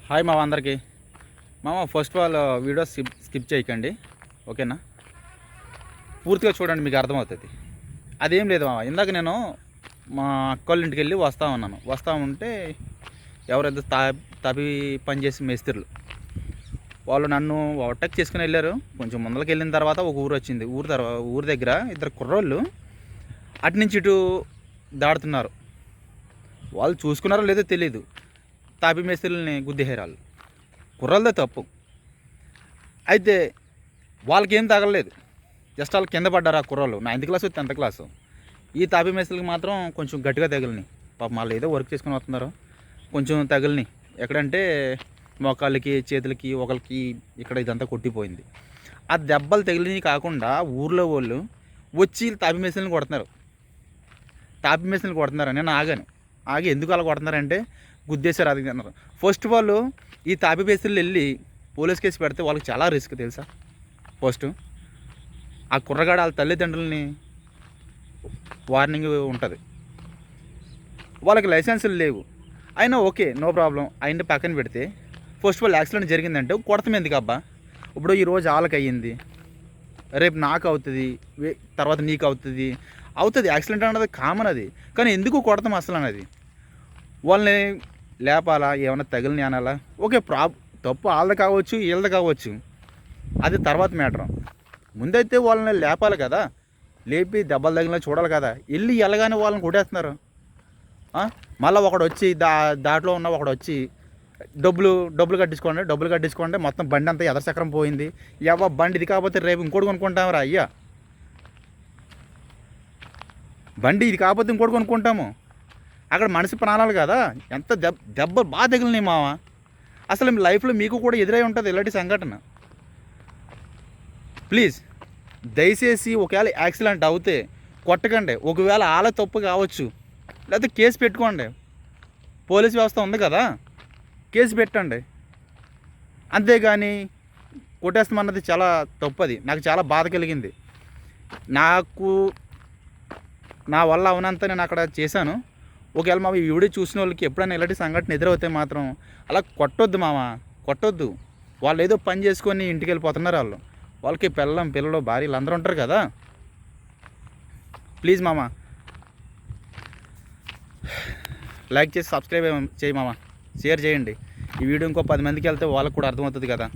Hi మామ అందరికీ. మామ first of all video skip చేయకండి, ఓకేనా? పూర్తిగా చూడండి, మీకు అర్థమవుతుంది. అదేం లేదు మామ, ఇందాక నేను మా అక్కోళ్ళ ఇంటికి వెళ్ళి వస్తూ ఉంటే ఎవరైతే తపి పనిచేసి మేస్త్రులు వాళ్ళు నన్ను ఓవర్టేక్ చేసుకుని వెళ్ళారు. కొంచెం ముందరికి వెళ్ళిన తర్వాత ఒక ఊరు వచ్చింది. ఊరు దగ్గర ఇద్దరు కుర్రోళ్ళు అటు నుంచి ఇటు దాడుతున్నారు. వాళ్ళు చూసుకున్నారో లేదో తెలీదు, తాపి మేస్త్రులని గుద్దేశారు. వాళ్ళు కుర్రలదే తప్పు. అయితే వాళ్ళకి ఏం తగలలేదు, జస్ట్ వాళ్ళు కింద పడ్డారు. ఆ కుర్రలు 9th క్లాసు 10th క్లాసు. ఈ తాపి మేస్త్రులకి మాత్రం కొంచెం గట్టిగా తగిలినాయి. పాపం వాళ్ళు ఏదో వర్క్ చేసుకుని వస్తున్నారు, కొంచెం తగిలినాయి. ఎక్కడంటే మోకాళ్ళకి, చేతులకి, ఒకరికి ఇక్కడ ఇదంతా కొట్టిపోయింది. ఆ దెబ్బలు తగిలినవి కాకుండా ఊర్లో వాళ్ళు వచ్చి తాపి మేస్త్రులను కొడుతున్నారు. నేను ఆగి ఎందుకు అలా కొడుతున్నారంటే గుద్దేశారు, అది అన్నారు. ఫస్ట్ వాళ్ళు ఈ తాపి మేస్త్రులు వెళ్ళి పోలీస్ కేసు పెడితే వాళ్ళకి చాలా రిస్క్ తెలుసా. ఫస్ట్ ఆ కుర్రగాడ వాళ్ళ తల్లిదండ్రులని వార్నింగ్ ఉంటుంది. వాళ్ళకి లైసెన్సులు లేవు అయినా ఓకే, నో ప్రాబ్లం. అయిన పక్కన పెడితే ఫస్ట్ వాళ్ళు యాక్సిడెంట్ జరిగిందంటే కొడతాం ఎందుకు అబ్బా? ఇప్పుడు ఈరోజు వాళ్ళకి అయ్యింది, రేపు నాకు అవుతుంది, తర్వాత నీకు అవుతుంది. యాక్సిడెంట్ అన్నది కామన్, అది. కానీ ఎందుకు కొడతాం అసలు అన్నది? వాళ్ళని లేపాలా, ఏమైనా తగిలిని అనాలా? ఓకే, తప్పు వాళ్ళది కావచ్చు, వీళ్ళది కావచ్చు, అది తర్వాత మ్యాటర్. ముందైతే వాళ్ళని లేపాలి కదా, లేపి దెబ్బలు తగిలిన చూడాలి కదా. వెళ్ళి వెళ్ళగానే వాళ్ళని కొట్టేస్తున్నారు. మళ్ళీ ఒకడు వచ్చి దాంట్లో ఉన్న ఒకడు వచ్చి డబ్బులు కట్టించుకోండి, మొత్తం బండి అంతా ఎదరచక్రం పోయింది. బండి ఇది కాకపోతే రేపు ఇంకోటి కొనుక్కుంటామరా అయ్యా, బండి ఇది కాకపోతే ఇంకోటి కొనుక్కుంటాము. అక్కడ మనిషి ప్రాణాలు కదా. ఎంత దెబ్బ బాగా తగిలినాయి మావ. అసలు మీ లైఫ్లో మీకు కూడా ఎదురై ఉంటుంది ఇలాంటి సంఘటన. ప్లీజ్ దయచేసి ఒకవేళ యాక్సిడెంట్ అవుతే కొట్టకండి. ఒకవేళ ఆల తప్పు కావచ్చు, లేకపోతే కేసు పెట్టుకోండి. పోలీస్ వ్యవస్థ ఉంది కదా, కేసు పెట్టండి. అంతేగాని కొట్టేస్తామన్నది చాలా తప్పది. నాకు చాలా బాధ కలిగింది. నా వల్ల అవునంత నేను అక్కడ చేశాను. ఒకవేళ మా ఈ వీడియో చూసిన వాళ్ళకి ఎప్పుడైనా ఇలాంటి సంఘటన ఎదురవుతే మాత్రం అలా కొట్టొద్దు మామ, కొట్టొద్దు. వాళ్ళు ఏదో పని చేసుకొని ఇంటికి వెళ్ళిపోతున్నారు. వాళ్ళకి పిల్లలు, భార్యలు అందరూ ఉంటారు కదా. ప్లీజ్ మామ, లైక్ చేసి సబ్స్క్రైబ్ చేయి మామ, షేర్ చేయండి. ఈ వీడియో ఇంకో 10 మందికి వెళ్తే వాళ్ళకి కూడా అర్థమవుతుంది కదా.